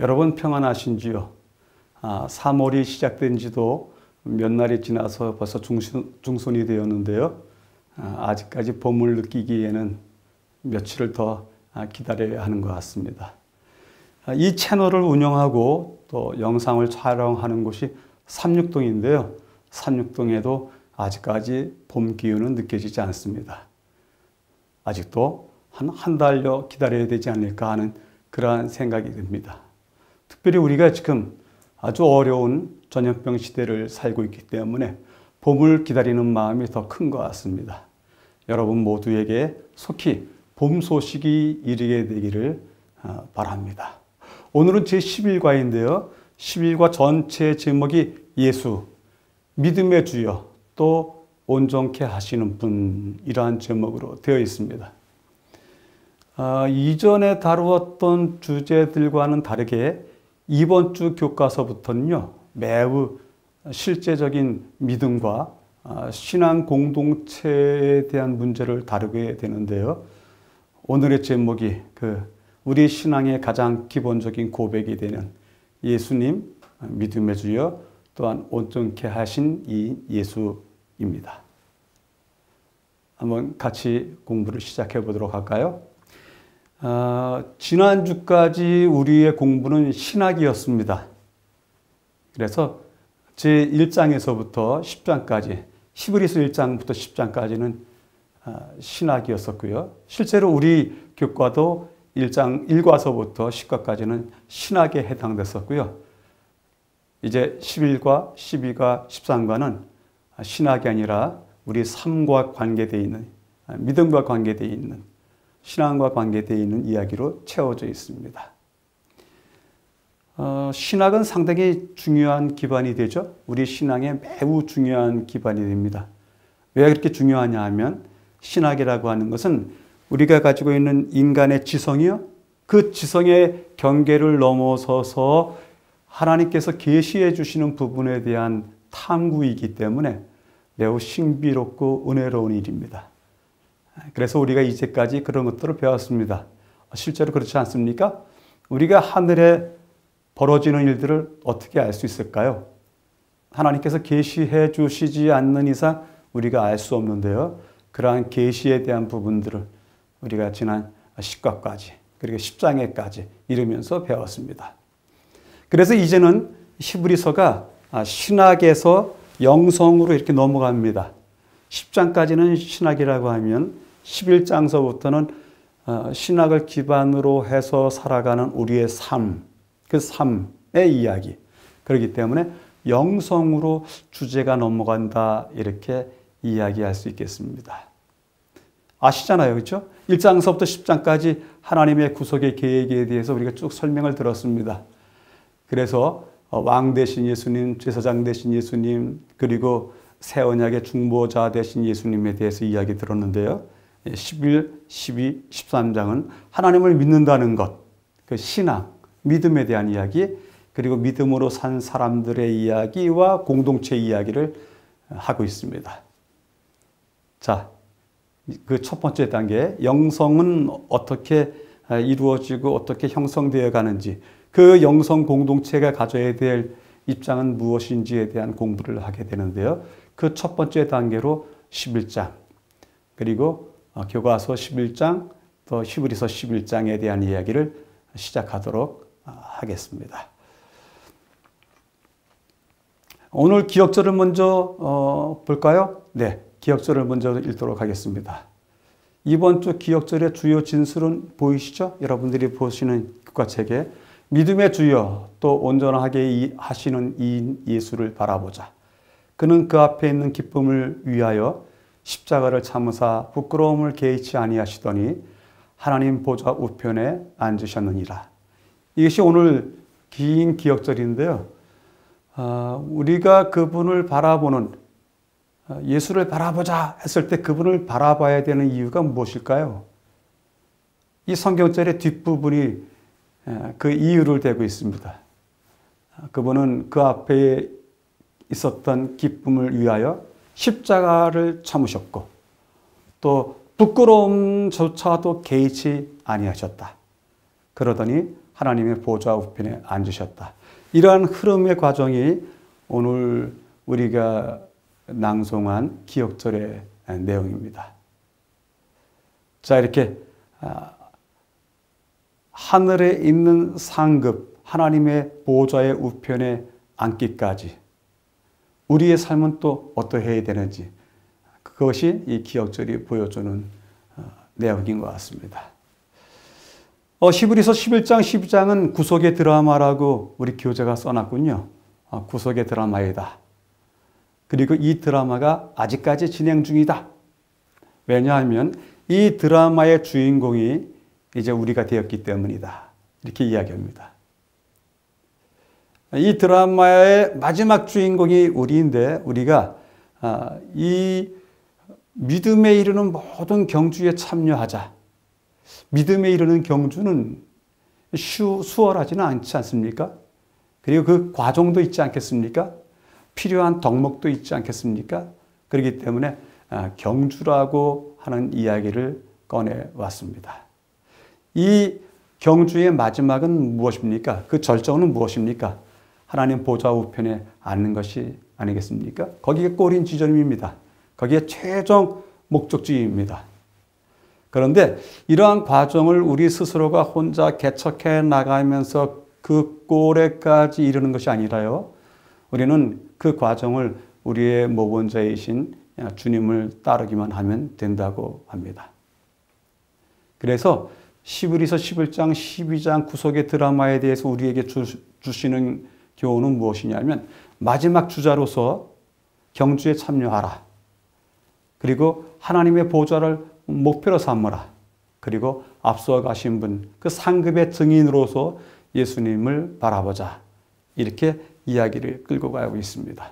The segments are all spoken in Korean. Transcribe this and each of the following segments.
여러분 평안하신지요? 3월이 시작된 지도 몇 날이 지나서 벌써 중순이 되었는데요. 아직까지 봄을 느끼기에는 며칠을 더 기다려야 하는 것 같습니다. 이 채널을 운영하고 또 영상을 촬영하는 곳이 삼육동인데요. 삼육동에도 아직까지 봄 기운은 느껴지지 않습니다. 아직도 한 달여 기다려야 되지 않을까 하는 그러한 생각이 듭니다. 특별히 우리가 지금 아주 어려운 전염병 시대를 살고 있기 때문에 봄을 기다리는 마음이 더 큰 것 같습니다. 여러분 모두에게 속히 봄 소식이 이르게 되기를 바랍니다. 오늘은 제11과인데요. 11과 전체 제목이 예수, 믿음의 주여, 또 온전케 하시는 분, 이러한 제목으로 되어 있습니다. 이전에 다루었던 주제들과는 다르게 이번 주 교과서부터는요, 매우 실제적인 믿음과 신앙 공동체에 대한 문제를 다루게 되는데요. 오늘의 제목이 우리 신앙의 가장 기본적인 고백이 되는 예수님, 믿음의 주여, 또한 온전케 하신 이 예수입니다. 한번 같이 공부를 시작해 보도록 할까요? 지난주까지 우리의 공부는 신학이었습니다. 그래서 제1장에서부터 10장까지, 히브리서 1장부터 10장까지는 신학이었었고요. 실제로 우리 교과도 1과서부터 10과까지는 신학에 해당됐었고요. 이제 11과, 12과, 13과는 신학이 아니라 우리 삶과 관계되어 있는, 믿음과 관계되어 있는, 신앙과 관계되어 있는 이야기로 채워져 있습니다. 신학은 상당히 중요한 기반이 되죠. 우리 신앙에 매우 중요한 기반이 됩니다. 왜 그렇게 중요하냐 하면 신학이라고 하는 것은 우리가 가지고 있는 인간의 지성이요. 그 지성의 경계를 넘어서서 하나님께서 계시해 주시는 부분에 대한 탐구이기 때문에 매우 신비롭고 은혜로운 일입니다. 그래서 우리가 이제까지 그런 것들을 배웠습니다. 실제로 그렇지 않습니까? 우리가 하늘에 벌어지는 일들을 어떻게 알 수 있을까요? 하나님께서 계시해 주시지 않는 이상 우리가 알 수 없는데요. 그러한 계시에 대한 부분들을 우리가 지난 10과까지 그리고 10장에까지 이르면서 배웠습니다. 그래서 이제는 히브리서가 신학에서 영성으로 이렇게 넘어갑니다. 10장까지는 신학이라고 하면 11장서부터는 신학을 기반으로 해서 살아가는 우리의 삶, 그 삶의 이야기. 그렇기 때문에 영성으로 주제가 넘어간다 이렇게 이야기할 수 있겠습니다. 아시잖아요. 그렇죠? 1장서부터 10장까지 하나님의 구속의 계획에 대해서 우리가 쭉 설명을 들었습니다. 그래서 왕 되신 예수님, 제사장 되신 예수님, 그리고 새 언약의 중보자 되신 예수님에 대해서 이야기 들었는데요. 11, 12, 13장은 하나님을 믿는다는 것, 그 신앙, 믿음에 대한 이야기, 그리고 믿음으로 산 사람들의 이야기와 공동체 이야기를 하고 있습니다. 자, 그 첫 번째 단계, 영성은 어떻게 이루어지고 어떻게 형성되어 가는지, 그 영성 공동체가 가져야 될 입장은 무엇인지에 대한 공부를 하게 되는데요. 그 첫 번째 단계로 11장, 그리고 교과서 11장, 또 히브리서 11장에 대한 이야기를 시작하도록 하겠습니다. 오늘 기억절을 먼저 볼까요? 네, 기억절을 먼저 읽도록 하겠습니다. 이번 주 기억절의 주요 진술은 보이시죠? 여러분들이 보시는 교과책에 믿음의 주여 또 온전하게 하시는 이 예수를 바라보자. 그는 그 앞에 있는 기쁨을 위하여 십자가를 참으사 부끄러움을 개의치 아니하시더니 하나님 보좌 우편에 앉으셨느니라. 이것이 오늘 긴 기억절인데요. 우리가 그분을 바라보는, 예수를 바라보자 했을 때 그분을 바라봐야 되는 이유가 무엇일까요? 이 성경절의 뒷부분이 그 이유를 대고 있습니다. 그분은 그 앞에 있었던 기쁨을 위하여 십자가를 참으셨고 또 부끄러움조차도 개의치 아니하셨다. 그러더니 하나님의 보좌 우편에 앉으셨다. 이러한 흐름의 과정이 오늘 우리가 낭송한 기억절의 내용입니다. 자, 이렇게 하늘에 있는 상급 하나님의 보좌의 우편에 앉기까지 우리의 삶은 또 어떠해야 되는지, 그것이 이 기억절이 보여주는 내용인 것 같습니다. 히브리서 11장, 12장은 구속의 드라마라고 우리 교재가 써놨군요. 구속의 드라마이다. 그리고 이 드라마가 아직까지 진행 중이다. 왜냐하면 이 드라마의 주인공이 이제 우리가 되었기 때문이다. 이렇게 이야기합니다. 이 드라마의 마지막 주인공이 우리인데, 우리가 이 믿음에 이르는 모든 경주에 참여하자. 믿음에 이르는 경주는 수월하지는 않지 않습니까? 그리고 그 과정도 있지 않겠습니까? 필요한 덕목도 있지 않겠습니까? 그렇기 때문에 경주라고 하는 이야기를 꺼내왔습니다. 이 경주의 마지막은 무엇입니까? 그 절정은 무엇입니까? 하나님 보좌 우편에 앉는 것이 아니겠습니까? 거기가 꼬린 지점입니다. 거기에 최종 목적지입니다. 그런데 이러한 과정을 우리 스스로가 혼자 개척해 나가면서 그 꼴에까지 이르는 것이 아니라요, 우리는 그 과정을 우리의 모본자이신 주님을 따르기만 하면 된다고 합니다. 그래서 히브리서 11장, 12장 구속의 드라마에 대해서 우리에게 주시는 교훈은 무엇이냐면, 마지막 주자로서 경주에 참여하라. 그리고 하나님의 보좌를 목표로 삼으라. 그리고 앞서 가신 분, 그 상급의 증인으로서 예수님을 바라보자. 이렇게 이야기를 끌고 가고 있습니다.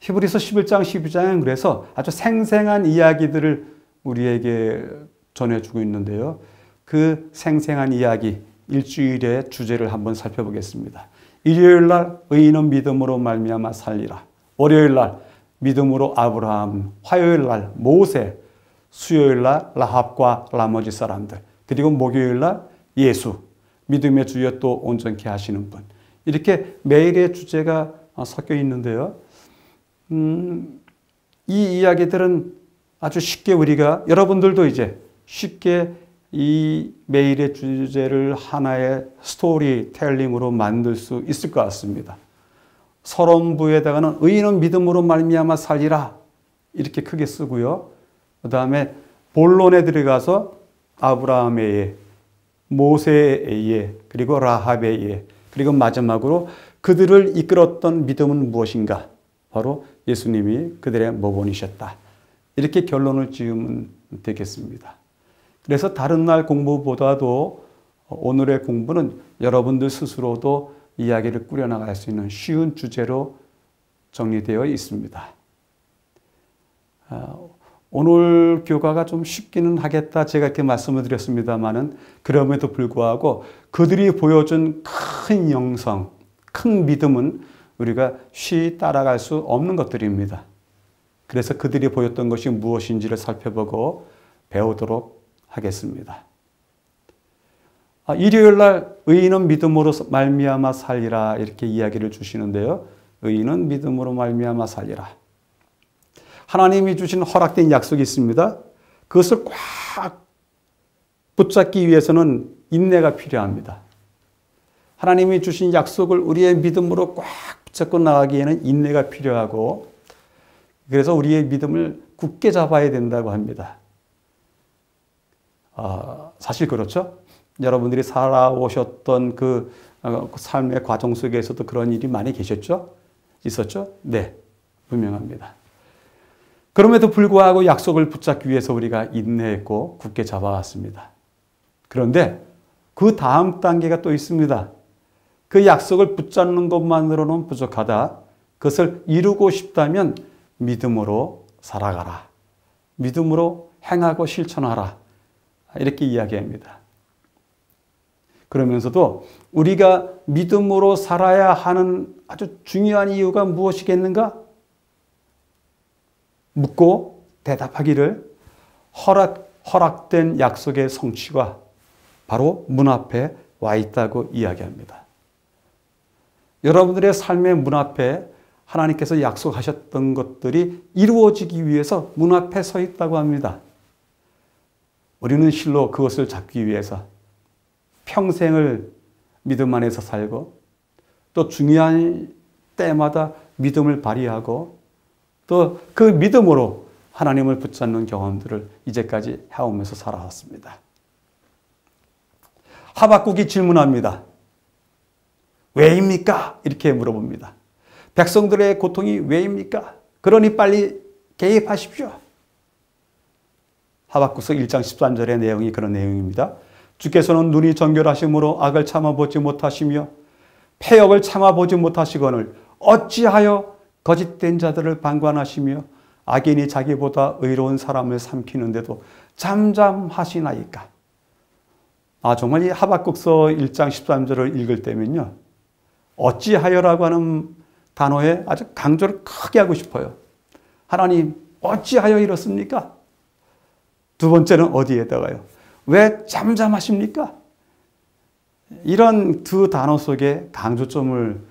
히브리서 11장, 12장은 그래서 아주 생생한 이야기들을 우리에게 전해주고 있는데요. 그 생생한 이야기, 일주일의 주제를 한번 살펴보겠습니다. 일요일 날 의인은 믿음으로 말미암아 살리라. 월요일 날 믿음으로 아브라함, 화요일 날 모세, 수요일 날 라합과 나머지 사람들, 그리고 목요일 날 예수, 믿음의 주여 또 온전케 하시는 분. 이렇게 매일의 주제가 섞여 있는데요. 이 이야기들은 아주 쉽게 우리가, 여러분들도 이제 쉽게 이 매일의 주제를 하나의 스토리텔링으로 만들 수 있을 것 같습니다. 서론부에다가는 의인은 믿음으로 말미암아 살리라 이렇게 크게 쓰고요. 그 다음에 본론에 들어가서 아브라함의 예, 모세의 예, 그리고 라합의 예, 그리고 마지막으로 그들을 이끌었던 믿음은 무엇인가? 바로 예수님이 그들의 모본이셨다. 이렇게 결론을 지으면 되겠습니다. 그래서 다른 날 공부보다도 오늘의 공부는 여러분들 스스로도 이야기를 꾸려나갈 수 있는 쉬운 주제로 정리되어 있습니다. 오늘 교과가 좀 쉽기는 하겠다 제가 이렇게 말씀을 드렸습니다만은, 그럼에도 불구하고 그들이 보여준 큰 영성, 큰 믿음은 우리가 쉬이 따라갈 수 없는 것들입니다. 그래서 그들이 보였던 것이 무엇인지를 살펴보고 배우도록 하겠습니다. 일요일 날 의인은 믿음으로 말미암아 살리라 이렇게 이야기를 주시는데요. 의인은 믿음으로 말미암아 살리라. 하나님이 주신 허락된 약속이 있습니다. 그것을 꽉 붙잡기 위해서는 인내가 필요합니다. 하나님이 주신 약속을 우리의 믿음으로 꽉 붙잡고 나가기에는 인내가 필요하고, 그래서 우리의 믿음을 굳게 잡아야 된다고 합니다. 사실 그렇죠? 여러분들이 살아오셨던 그 삶의 과정 속에서도 그런 일이 많이 계셨죠? 있었죠? 네, 분명합니다. 그럼에도 불구하고 약속을 붙잡기 위해서 우리가 인내했고 굳게 잡아왔습니다. 그런데 그 다음 단계가 또 있습니다. 그 약속을 붙잡는 것만으로는 부족하다. 그것을 이루고 싶다면 믿음으로 살아가라. 믿음으로 행하고 실천하라. 이렇게 이야기합니다. 그러면서도 우리가 믿음으로 살아야 하는 아주 중요한 이유가 무엇이겠는가? 묻고 대답하기를 허락된 약속의 성취가 바로 문 앞에 와 있다고 이야기합니다. 여러분들의 삶의 문 앞에 하나님께서 약속하셨던 것들이 이루어지기 위해서 문 앞에 서 있다고 합니다. 우리는 실로 그것을 잡기 위해서 평생을 믿음 안에서 살고 또 중요한 때마다 믿음을 발휘하고 또 그 믿음으로 하나님을 붙잡는 경험들을 이제까지 해오면서 살아왔습니다. 하박국이 질문합니다. 왜입니까? 이렇게 물어봅니다. 백성들의 고통이 왜입니까? 그러니 빨리 개입하십시오. 하박국서 1장 13절의 내용이 그런 내용입니다. 주께서는 눈이 정결하심으로 악을 참아보지 못하시며 패역을 참아보지 못하시거늘 어찌하여 거짓된 자들을 방관하시며 악인이 자기보다 의로운 사람을 삼키는데도 잠잠하시나이까. 정말 이 하박국서 1장 13절을 읽을 때면요, 어찌하여라고 하는 단어에 아주 강조를 크게 하고 싶어요. 하나님, 어찌하여 이렇습니까? 두 번째는 어디에다가요? 왜 잠잠하십니까? 이런 두 단어 속에 강조점을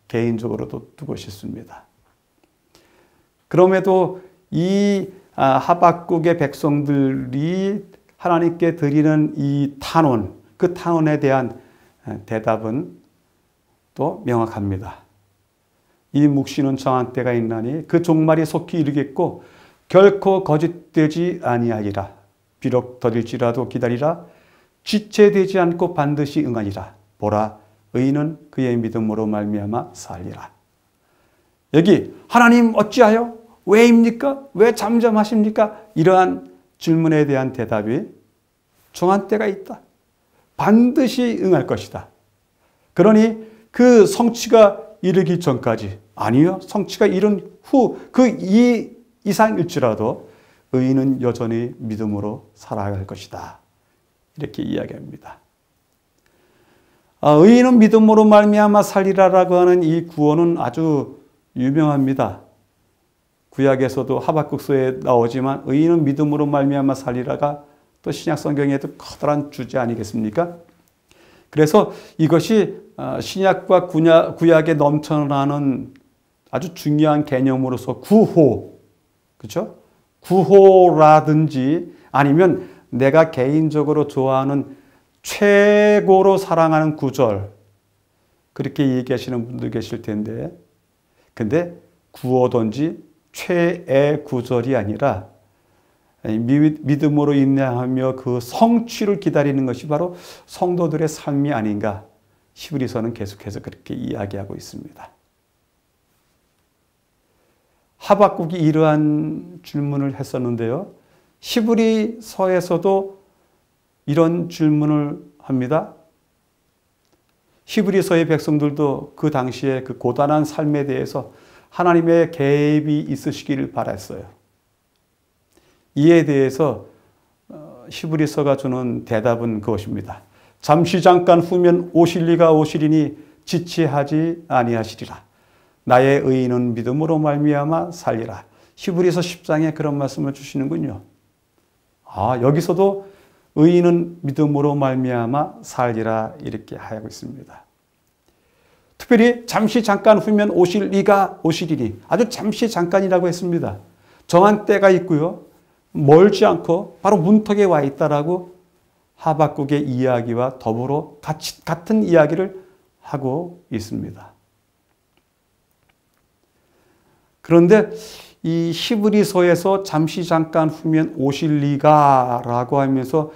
개인적으로도 두고 싶습니다. 그럼에도 이 하박국의 백성들이 하나님께 드리는 이 탄원, 그 탄원에 대한 대답은 또 명확합니다. 이 묵시는 정한 때가 있나니 그 종말이 속히 이르겠고 결코 거짓되지 아니하리라. 비록 더딜지라도 기다리라. 지체되지 않고 반드시 응하리라. 보라, 의인은 그의 믿음으로 말미암아 살리라. 여기 하나님 어찌하여? 왜입니까? 왜 잠잠하십니까? 이러한 질문에 대한 대답이 정한 때가 있다. 반드시 응할 것이다. 그러니 그 성취가 이르기 전까지, 아니요, 성취가 이른 후 그 이상일지라도 의인은 여전히 믿음으로 살아갈 것이다. 이렇게 이야기합니다. 의인은 믿음으로 말미암아 살리라라고 하는 이 구원은 아주 유명합니다. 구약에서도 하박국서에 나오지만 의인은 믿음으로 말미암아 살리라가 또 신약 성경에도 커다란 주제 아니겠습니까? 그래서 이것이 신약과 구약에 넘쳐나는 아주 중요한 개념으로서 구호, 그렇죠? 구호라든지 아니면 내가 개인적으로 좋아하는 최고로 사랑하는 구절, 그렇게 얘기하시는 분들 계실 텐데, 근데 구호든지 최애 구절이 아니라 믿음으로 인내하며 그 성취를 기다리는 것이 바로 성도들의 삶이 아닌가, 히브리서는 계속해서 그렇게 이야기하고 있습니다. 하박국이 이러한 질문을 했었는데요, 히브리서에서도 이런 질문을 합니다. 히브리서의 백성들도 그 당시에 그 고단한 삶에 대해서 하나님의 개입이 있으시기를 바랐어요. 이에 대해서 히브리서가 주는 대답은 그것입니다. 잠시 잠깐 후면 오실 리가 오시리니 지체하지 아니하시리라. 나의 의인은 믿음으로 말미암아 살리라. 히브리서 10장에 그런 말씀을 주시는군요. 여기서도 의인은 믿음으로 말미암아 살리라 이렇게 하고 있습니다. 특별히 잠시 잠깐 후면 오실 리가 오시리니, 아주 잠시 잠깐이라고 했습니다. 정한 때가 있고요, 멀지 않고 바로 문턱에 와 있다라고 하박국의 이야기와 더불어 같은 이야기를 하고 있습니다. 그런데 이 히브리서에서 잠시 잠깐 후면 오실 리가 라고 하면서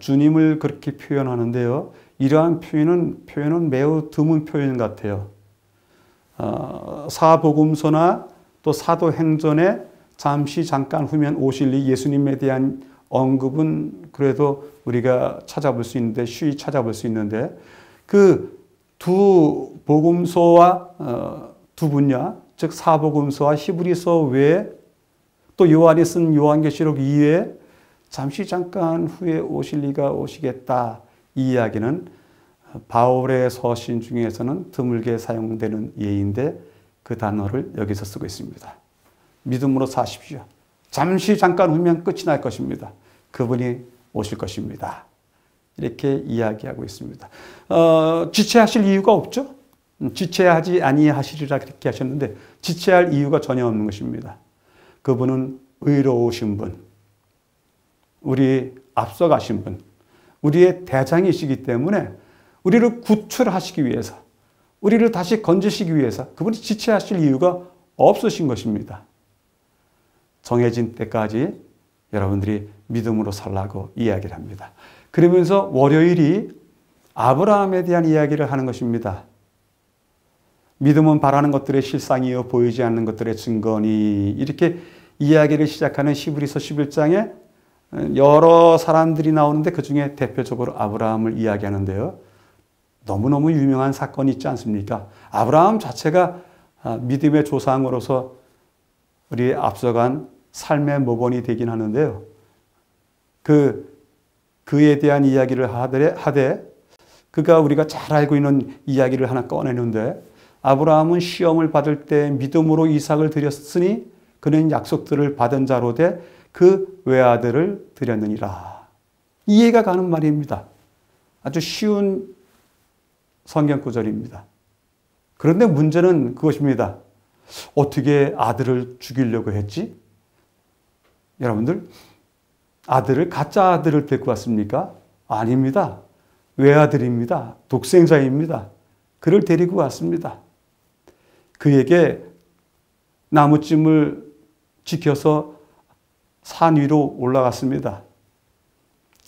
주님을 그렇게 표현하는데요, 이러한 표현은 매우 드문 표현 같아요. 사복음서나 또 사도행전에 잠시 잠깐 후면 오실 리, 예수님에 대한 언급은 그래도 우리가 찾아볼 수 있는데, 쉬이 찾아볼 수 있는데, 그 두 복음서와 두 분야, 즉 사복음서와 히브리서 외에 또 요한이 쓴 요한계시록 이외에 잠시 잠깐 후에 오실 리가 오시겠다, 이 이야기는 바울의 서신 중에서는 드물게 사용되는 예인데 그 단어를 여기서 쓰고 있습니다. 믿음으로 사십시오. 잠시 잠깐 후면 끝이 날 것입니다. 그분이 오실 것입니다. 이렇게 이야기하고 있습니다. 지체하실 이유가 없죠? 지체하지 아니하시리라 그렇게 하셨는데 지체할 이유가 전혀 없는 것입니다. 그분은 의로우신 분, 우리 앞서가신 분, 우리의 대장이시기 때문에 우리를 구출하시기 위해서, 우리를 다시 건지시기 위해서 그분이 지체하실 이유가 없으신 것입니다. 정해진 때까지 여러분들이 믿음으로 살라고 이야기를 합니다. 그러면서 월요일이 아브라함에 대한 이야기를 하는 것입니다. 믿음은 바라는 것들의 실상이요 보이지 않는 것들의 증거니, 이렇게 이야기를 시작하는 히브리서 11장에 여러 사람들이 나오는데 그중에 대표적으로 아브라함을 이야기하는데요. 너무너무 유명한 사건이 있지 않습니까? 아브라함 자체가 믿음의 조상으로서 우리 앞서간 삶의 모본이 되긴 하는데요. 그에 대한 이야기를 하되 그가 우리가 잘 알고 있는 이야기를 하나 꺼내는데, 아브라함은 시험을 받을 때 믿음으로 이삭을 드렸으니 그는 약속들을 받은 자로 돼 그 외아들을 드렸느니라. 이해가 가는 말입니다. 아주 쉬운 성경 구절입니다. 그런데 문제는 그것입니다. 어떻게 아들을 죽이려고 했지? 여러분들, 아들을, 가짜 아들을 데리고 왔습니까? 아닙니다. 외아들입니다. 독생자입니다. 그를 데리고 왔습니다. 그에게 나무찜을 지켜서 산 위로 올라갔습니다.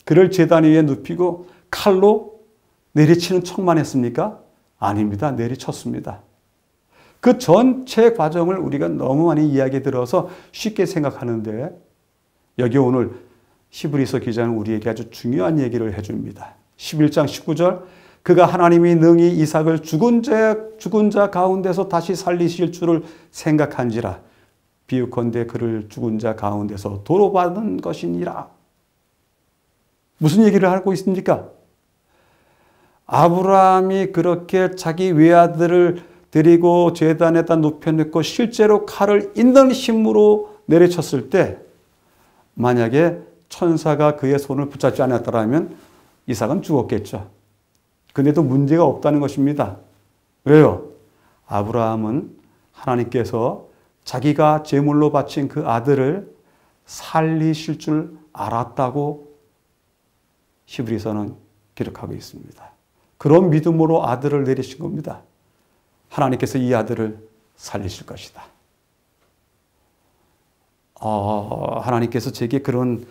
그를 제단 위에 눕히고 칼로 내리치는 척만 했습니까? 아닙니다. 내리쳤습니다. 그 전체 과정을 우리가 너무 많이 이야기 들어서 쉽게 생각하는데, 여기 오늘 히브리서 기자는 우리에게 아주 중요한 얘기를 해줍니다. 11장 19절, 그가 하나님이 능히 이삭을 죽은 자 가운데서 다시 살리실 줄을 생각한지라 비유컨대 그를 죽은 자 가운데서 도로받은 것이니라. 무슨 얘기를 하고 있습니까? 아브라함이 그렇게 자기 외아들을 데리고 제단에다 눕혀놓고 실제로 칼을 있는 힘으로 내리쳤을 때, 만약에 천사가 그의 손을 붙잡지 않았더라면 이삭은 죽었겠죠. 근데도 문제가 없다는 것입니다. 왜요? 아브라함은 하나님께서 자기가 제물로 바친 그 아들을 살리실 줄 알았다고 히브리서는 기록하고 있습니다. 그런 믿음으로 아들을 내리신 겁니다. 하나님께서 이 아들을 살리실 것이다. 하나님께서 제게 그런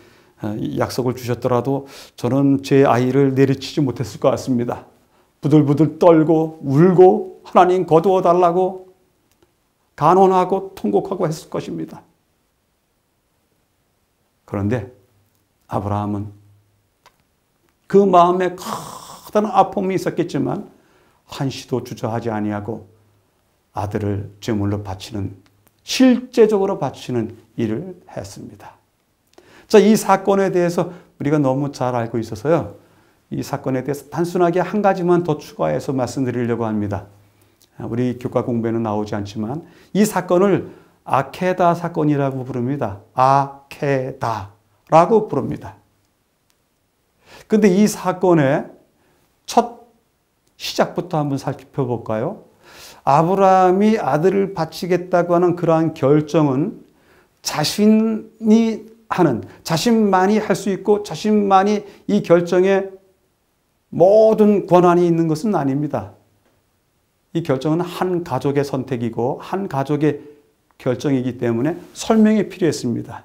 약속을 주셨더라도 저는 제 아이를 내리치지 못했을 것 같습니다. 부들부들 떨고 울고 하나님 거두어 달라고 간원하고 통곡하고 했을 것입니다. 그런데 아브라함은 그 마음에 커다란 아픔이 있었겠지만 한시도 주저하지 아니하고 아들을 제물로 바치는, 실제적으로 바치는 일을 했습니다. 자, 이 사건에 대해서 우리가 너무 잘 알고 있어서요, 이 사건에 대해서 단순하게 한 가지만 더 추가해서 말씀드리려고 합니다. 우리 교과 공부에는 나오지 않지만 이 사건을 아케다 사건이라고 부릅니다. 아케다라고 부릅니다. 근데 이 사건의 첫 시작부터 한번 살펴볼까요? 아브라함이 아들을 바치겠다고 하는 그러한 결정은 자신만이 할 수 있고 자신만이 이 결정에 모든 권한이 있는 것은 아닙니다. 이 결정은 한 가족의 선택이고 한 가족의 결정이기 때문에 설명이 필요했습니다.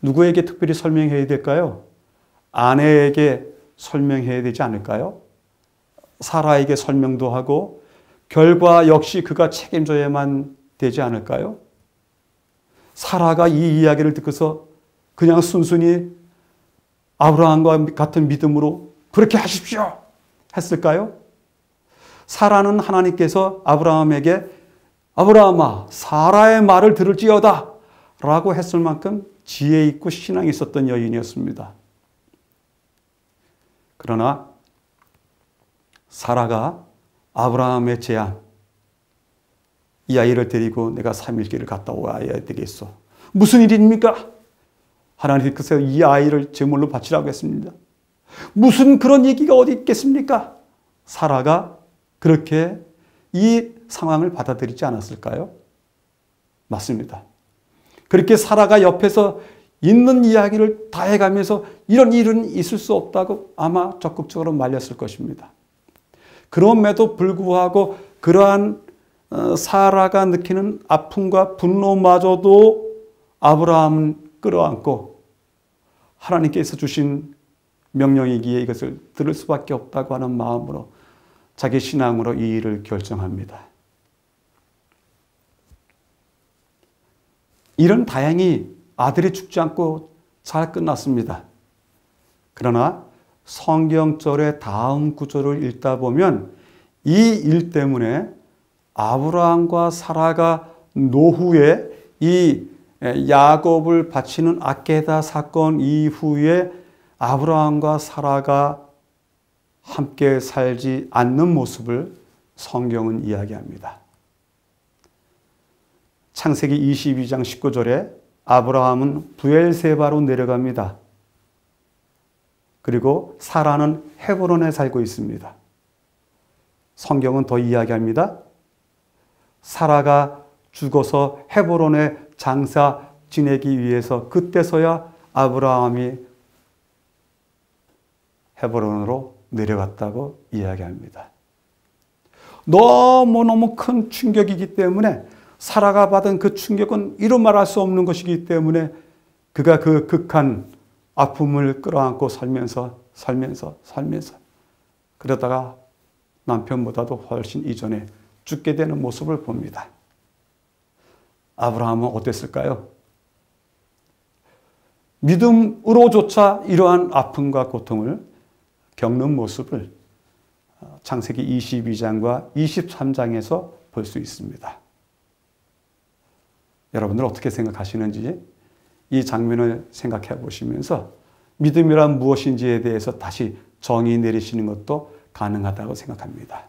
누구에게 특별히 설명해야 될까요? 아내에게 설명해야 되지 않을까요? 사라에게 설명도 하고 결과 역시 그가 책임져야만 되지 않을까요? 사라가 이 이야기를 듣고서 그냥 순순히 아브라함과 같은 믿음으로 그렇게 하십시오 했을까요? 사라는 하나님께서 아브라함에게 아브라함아 사라의 말을 들을지어다 라고 했을 만큼 지혜 있고 신앙이 있었던 여인이었습니다. 그러나 사라가 아브라함의 제안, 이 아이를 데리고 내가 3일길을 갔다 와야 되겠소. 무슨 일입니까? 하나님께서 이 아이를 제물로 바치라고 했습니다. 무슨 그런 얘기가 어디 있겠습니까? 사라가 그렇게 이 상황을 받아들이지 않았을까요? 맞습니다. 그렇게 사라가 옆에서 있는 이야기를 다 해가면서 이런 일은 있을 수 없다고 아마 적극적으로 말렸을 것입니다. 그럼에도 불구하고 그러한 사라가 느끼는 아픔과 분노마저도 아브라함은 끌어안고 하나님께서 주신 명령이기에 이것을 들을 수밖에 없다고 하는 마음으로 자기 신앙으로 이 일을 결정합니다. 일은 다행히 아들이 죽지 않고 잘 끝났습니다. 그러나 성경절의 다음 구절을 읽다 보면 이 일 때문에 아브라함과 사라가 노후에 이 야곱을 바치는 아케다 사건 이후에 아브라함과 사라가 함께 살지 않는 모습을 성경은 이야기합니다. 창세기 22장 19절에 아브라함은 브엘세바로 내려갑니다. 그리고 사라는 헤브론에 살고 있습니다. 성경은 더 이야기합니다. 사라가 죽어서 헤브론에 장사 지내기 위해서 그때서야 아브라함이 헤브론으로 내려갔다고 이야기합니다. 너무너무 큰 충격이기 때문에 사라가 받은 그 충격은 이루 말할 수 없는 것이기 때문에 그가 그 극한 아픔을 끌어안고 살면서 그러다가 남편보다도 훨씬 이전에 죽게 되는 모습을 봅니다. 아브라함은 어땠을까요? 믿음으로조차 이러한 아픔과 고통을 겪는 모습을 창세기 22장과 23장에서 볼 수 있습니다. 여러분들 어떻게 생각하시는지 이 장면을 생각해 보시면서 믿음이란 무엇인지에 대해서 다시 정의 내리시는 것도 가능하다고 생각합니다.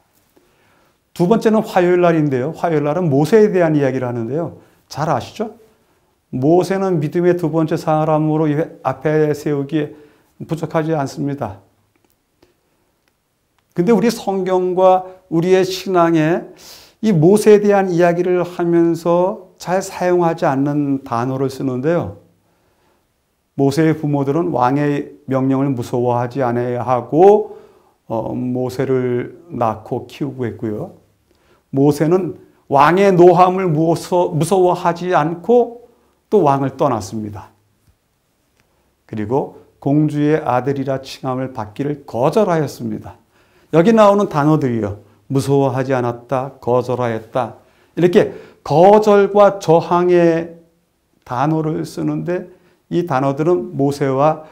두 번째는 화요일 날인데요. 화요일 날은 모세에 대한 이야기를 하는데요. 잘 아시죠? 모세는 믿음의 두 번째 사람으로 앞에 세우기에 부족하지 않습니다. 근데 우리 성경과 우리의 신앙에 이 모세에 대한 이야기를 하면서 잘 사용하지 않는 단어를 쓰는데요. 모세의 부모들은 왕의 명령을 무서워하지 않아야 하고 모세를 낳고 키우고 했고요. 모세는 왕의 노함을 무서워하지 않고 또 왕을 떠났습니다. 그리고 공주의 아들이라 칭함을 받기를 거절하였습니다. 여기 나오는 단어들이요. 무서워하지 않았다, 거절하였다. 이렇게 거절과 저항의 단어를 쓰는데 이 단어들은 모세와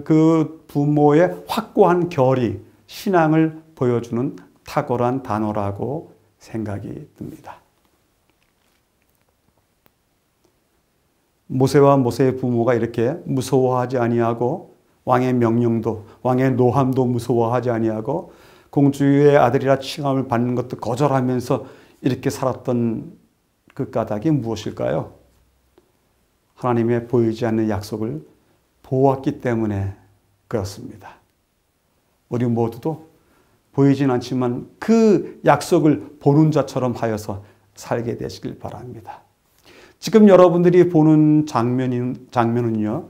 그 부모의 확고한 결의, 신앙을 보여주는 탁월한 단어라고 생각이 듭니다. 모세와 모세의 부모가 이렇게 무서워하지 아니하고 왕의 명령도, 왕의 노함도 무서워하지 아니하고 공주의 아들이라 칭함을 받는 것도 거절하면서 이렇게 살았던 그 까닭이 무엇일까요? 하나님의 보이지 않는 약속을 보았기 때문에 그렇습니다. 우리 모두도 보이진 않지만 그 약속을 보는 자처럼 하여서 살게 되시길 바랍니다. 지금 여러분들이 보는 장면은요,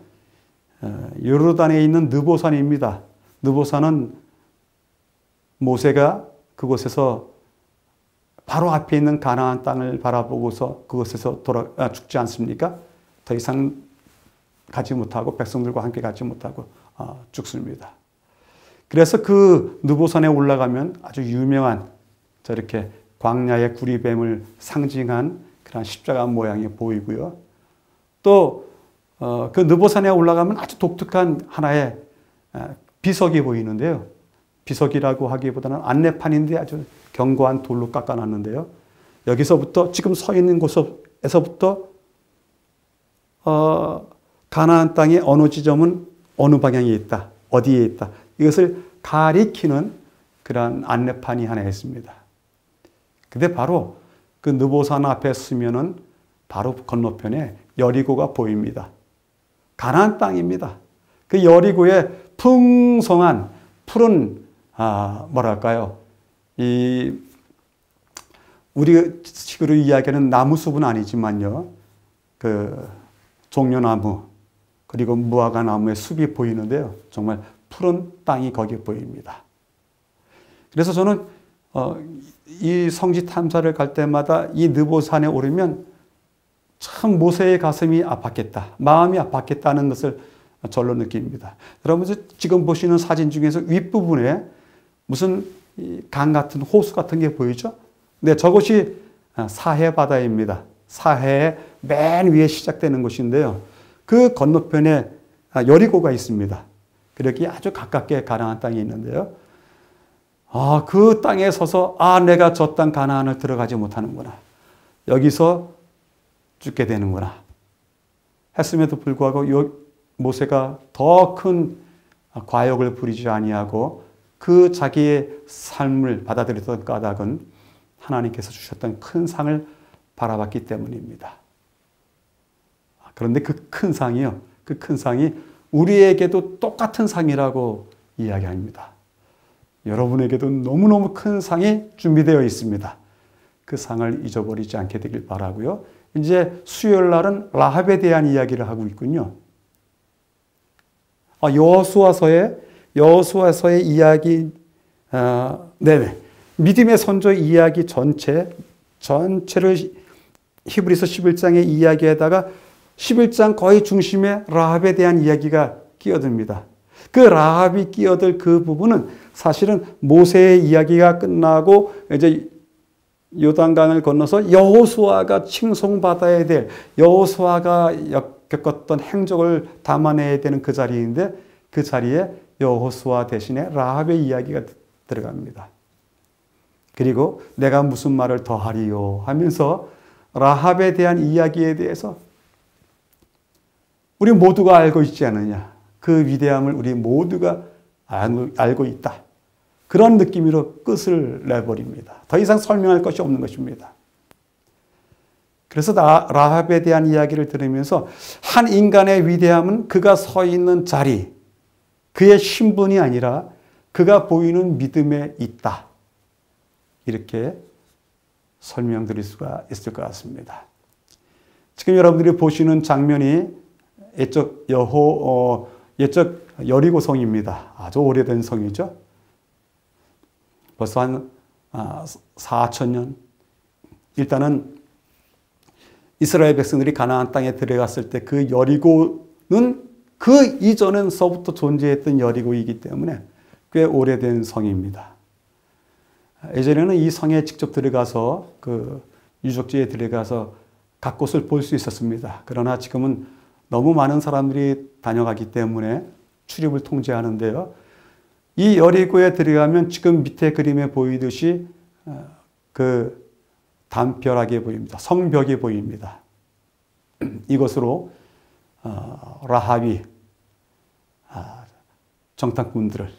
요르단에 있는 느보산입니다. 느보산은 모세가 그곳에서 바로 앞에 있는 가나안 땅을 바라보고서 그곳에서 죽지 않습니까? 더 이상 가지 못하고 백성들과 함께 가지 못하고 죽습니다. 그래서 그 느보산에 올라가면 아주 유명한 저렇게 광야의 구리뱀을 상징한 그런 십자가 모양이 보이고요. 또 그 느보산에 올라가면 아주 독특한 하나의 비석이 보이는데요. 비석이라고 하기보다는 안내판인데 아주 견고한 돌로 깎아놨는데요. 여기서부터 지금 서 있는 곳에서부터 가나안 땅의 어느 지점은 어느 방향에 있다, 어디에 있다. 이것을 가리키는 그런 안내판이 하나 있습니다. 근데 바로 그 느보산 앞에 서면은 바로 건너편에 여리고가 보입니다. 가나안 땅입니다. 그 여리고에 풍성한 푸른 뭐랄까요? 우리 식으로 이야기하는 나무숲은 아니지만요. 그 종려나무 그리고 무화과 나무의 숲이 보이는데요. 정말 푸른 땅이 거기에 보입니다. 그래서 저는 이 성지 탐사를 갈 때마다 이 느보산에 오르면 참 모세의 가슴이 아팠겠다. 마음이 아팠겠다는 것을 절로 느낍니다. 여러분 지금 보시는 사진 중에서 윗부분에 무슨 강 같은 호수 같은 게 보이죠? 네, 저것이 사해 바다입니다. 사해의 맨 위에 시작되는 곳인데요. 그 건너편에 여리고가 있습니다. 그렇게 아주 가깝게 가나안 땅이 있는데요. 그 땅에 서서 내가 저 땅 가나안을 들어가지 못하는구나. 여기서 죽게 되는구나. 했음에도 불구하고 모세가 더 큰 과욕을 부리지 아니하고 그 자기의 삶을 받아들였던 까닭은 하나님께서 주셨던 큰 상을 바라봤기 때문입니다. 그런데 그 큰 상이요. 그 큰 상이 우리에게도 똑같은 상이라고 이야기합니다. 여러분에게도 너무너무 큰 상이 준비되어 있습니다. 그 상을 잊어버리지 않게 되길 바라고요. 이제 수요일 날은 라합에 대한 이야기를 하고 있군요. 여호수아서의 이야기, 네네. 믿음의 선조 이야기 전체를 히브리서 11장의 이야기에다가 11장 거의 중심에 라합에 대한 이야기가 끼어듭니다. 그 라합이 끼어들 그 부분은 사실은 모세의 이야기가 끝나고 이제 요단강을 건너서 여호수아가 칭송받아야 될, 여호수아가 겪었던 행적을 담아내야 되는 그 자리인데 그 자리에 여호수아 대신에 라합의 이야기가 들어갑니다. 그리고 내가 무슨 말을 더하리요 하면서 라합에 대한 이야기에 대해서 우리 모두가 알고 있지 않느냐. 그 위대함을 우리 모두가 알고 있다. 그런 느낌으로 끝을 내버립니다. 더 이상 설명할 것이 없는 것입니다. 그래서 라합에 대한 이야기를 들으면서 한 인간의 위대함은 그가 서 있는 자리, 그의 신분이 아니라 그가 보이는 믿음에 있다. 이렇게 설명드릴 수가 있을 것 같습니다. 지금 여러분들이 보시는 장면이 옛적 여리고 성입니다. 아주 오래된 성이죠. 벌써 한 4,000년. 일단은 이스라엘 백성들이 가나안 땅에 들어갔을 때 그 여리고는 그 이전에서부터 존재했던 여리고이기 때문에 꽤 오래된 성입니다. 예전에는 이 성에 직접 들어가서 그 유적지에 들어가서 각 곳을 볼 수 있었습니다. 그러나 지금은 너무 많은 사람들이 다녀가기 때문에 출입을 통제하는데요. 이 여리고에 들어가면 지금 밑에 그림에 보이듯이 그 담벼락이 보입니다. 성벽이 보입니다. 이것으로 라합이 정탐꾼들을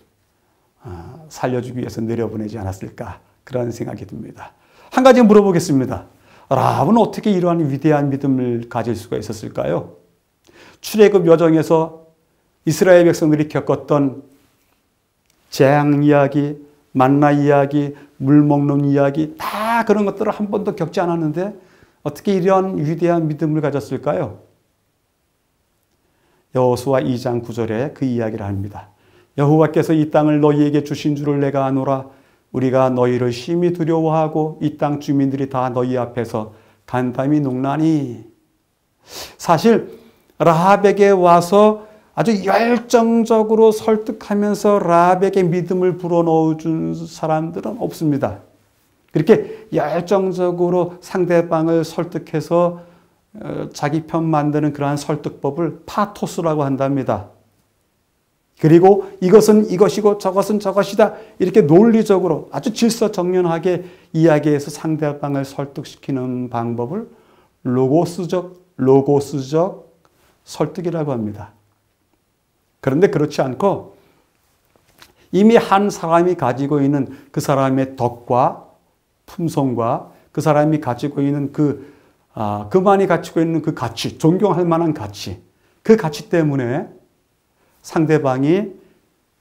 살려주기 위해서 내려보내지 않았을까 그런 생각이 듭니다. 한 가지 물어보겠습니다. 라합은 어떻게 이러한 위대한 믿음을 가질 수가 있었을까요? 출애굽 여정에서 이스라엘 백성들이 겪었던 재앙 이야기, 만나 이야기, 물 먹는 이야기 다 그런 것들을 한 번도 겪지 않았는데 어떻게 이러한 위대한 믿음을 가졌을까요? 여호수아 2장 9절에 그 이야기를 합니다. 여호와께서 이 땅을 너희에게 주신 줄을 내가 아노라. 우리가 너희를 심히 두려워하고 이 땅 주민들이 다 너희 앞에서 간담이 녹나니. 사실 라합에게 와서 아주 열정적으로 설득하면서 라합에게 믿음을 불어넣어준 사람들은 없습니다. 그렇게 열정적으로 상대방을 설득해서 자기 편 만드는 그러한 설득법을 파토스라고 한답니다. 그리고 이것은 이것이고 저것은 저것이다. 이렇게 논리적으로 아주 질서정연하게 이야기해서 상대방을 설득시키는 방법을 로고스적 설득이라고 합니다. 그런데 그렇지 않고 이미 한 사람이 가지고 있는 그 사람의 덕과 품성과 그 사람이 가지고 있는 그만이 가지고 있는 그 가치, 존경할 만한 가치, 그 가치 때문에 상대방이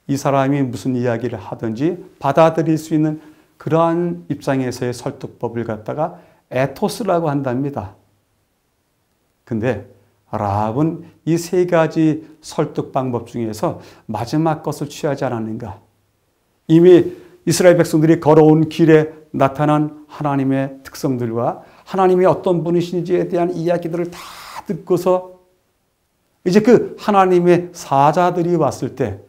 이 사람이 무슨 이야기를 하든지 받아들일 수 있는 그러한 입장에서의 설득법을 갖다가 에토스라고 한답니다. 근데 라합은 이 세 가지 설득 방법 중에서 마지막 것을 취하지 않았는가? 이미 이스라엘 백성들이 걸어온 길에 나타난 하나님의 특성들과 하나님이 어떤 분이신지에 대한 이야기들을 다 듣고서 이제 그 하나님의 사자들이 왔을 때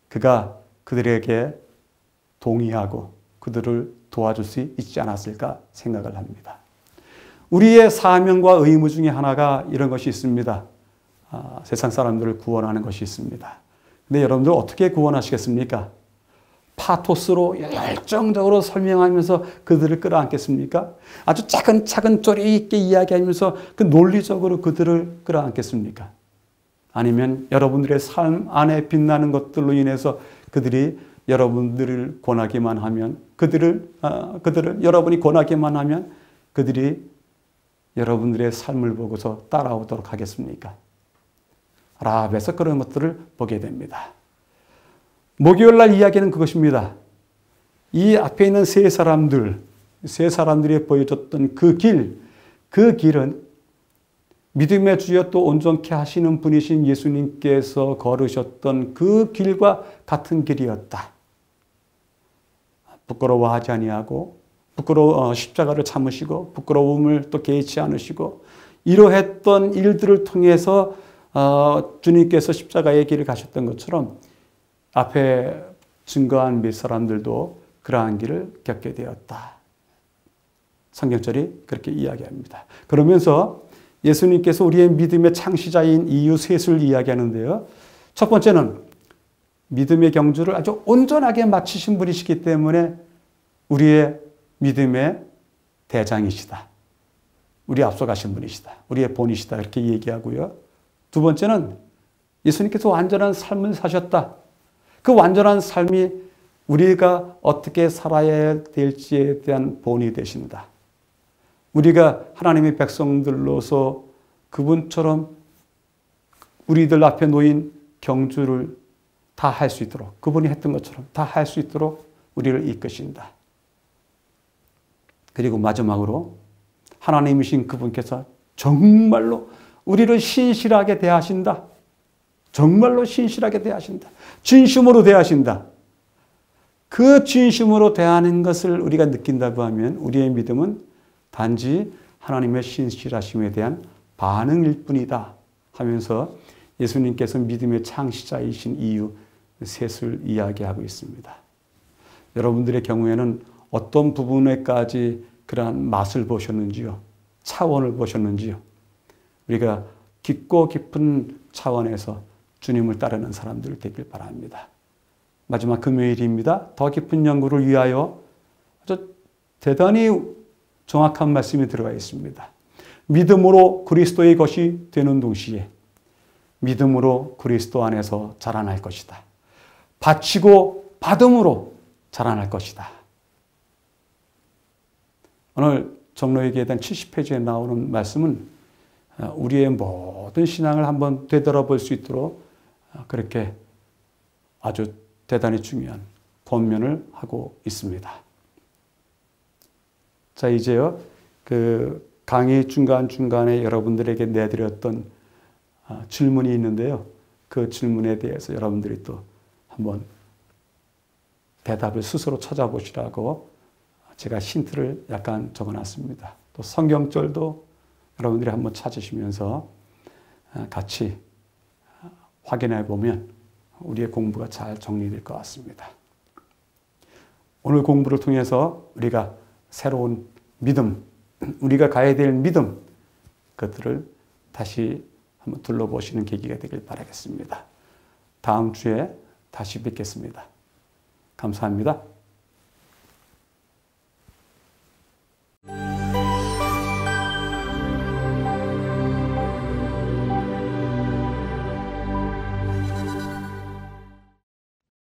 그가 그들에게 동의하고 그들을 도와줄 수 있지 않았을까 생각을 합니다. 우리의 사명과 의무 중에 하나가 이런 것이 있습니다. 세상 사람들을 구원하는 것이 있습니다. 근데 여러분들 어떻게 구원하시겠습니까? 파토스로 열정적으로 설명하면서 그들을 끌어안겠습니까? 아주 차근차근 쪼리 있게 이야기하면서 그 논리적으로 그들을 끌어안겠습니까? 아니면 여러분들의 삶 안에 빛나는 것들로 인해서 그들이 여러분들을 권하기만 하면 그들을 여러분이 권하기만 하면 그들이 여러분들의 삶을 보고서 따라오도록 하겠습니까? 라합에서 그런 것들을 보게 됩니다. 목요일 날 이야기는 그것입니다. 이 앞에 있는 세 사람들이 보여줬던 그 길은 믿음의 주여 또 온전케 하시는 분이신 예수님께서 걸으셨던 그 길과 같은 길이었다. 부끄러워하지 아니하고 십자가를 참으시고 부끄러움을 또 개의치 않으시고 이러했던 일들을 통해서 주님께서 십자가의 길을 가셨던 것처럼 앞에 증거한 몇 사람들도 그러한 길을 겪게 되었다. 성경절이 그렇게 이야기합니다. 그러면서 예수님께서 우리의 믿음의 창시자인 이유 셋을 이야기하는데요. 첫 번째는 믿음의 경주를 아주 온전하게 마치신 분이시기 때문에 우리의 믿음의 대장이시다. 우리 앞서가신 분이시다. 우리의 본이시다. 이렇게 얘기하고요. 두 번째는 예수님께서 완전한 삶을 사셨다. 그 완전한 삶이 우리가 어떻게 살아야 될지에 대한 본이 되신다. 우리가 하나님의 백성들로서 그분처럼 우리들 앞에 놓인 경주를 다 할 수 있도록 그분이 했던 것처럼 다 할 수 있도록 우리를 이끄신다. 그리고 마지막으로 하나님이신 그분께서 정말로 우리를 신실하게 대하신다. 정말로 신실하게 대하신다. 진심으로 대하신다. 그 진심으로 대하는 것을 우리가 느낀다고 하면 우리의 믿음은 단지 하나님의 신실하심에 대한 반응일 뿐이다 하면서 예수님께서 믿음의 창시자이신 이유 셋을 이야기하고 있습니다. 여러분들의 경우에는 어떤 부분에까지 그러한 맛을 보셨는지요? 차원을 보셨는지요? 우리가 깊고 깊은 차원에서 주님을 따르는 사람들 되길 바랍니다. 마지막 금요일입니다. 더 깊은 연구를 위하여 아주 대단히 정확한 말씀이 들어가 있습니다. 믿음으로 그리스도의 것이 되는 동시에 믿음으로 그리스도 안에서 자라날 것이다. 바치고 받음으로 자라날 것이다. 오늘 정로에게 대한 70페이지에 나오는 말씀은 우리의 모든 신앙을 한번 되돌아볼 수 있도록 그렇게 아주 대단히 중요한 권면을 하고 있습니다. 자, 이제요, 그 강의 중간중간에 여러분들에게 내드렸던 질문이 있는데요. 그 질문에 대해서 여러분들이 또 한번 대답을 스스로 찾아보시라고 제가 힌트를 약간 적어놨습니다. 또 성경절도 여러분들이 한번 찾으시면서 같이 확인해 보면 우리의 공부가 잘 정리될 것 같습니다. 오늘 공부를 통해서 우리가 새로운 믿음, 우리가 가야 될 믿음, 그것들을 다시 한번 둘러보시는 계기가 되길 바라겠습니다. 다음 주에 다시 뵙겠습니다. 감사합니다.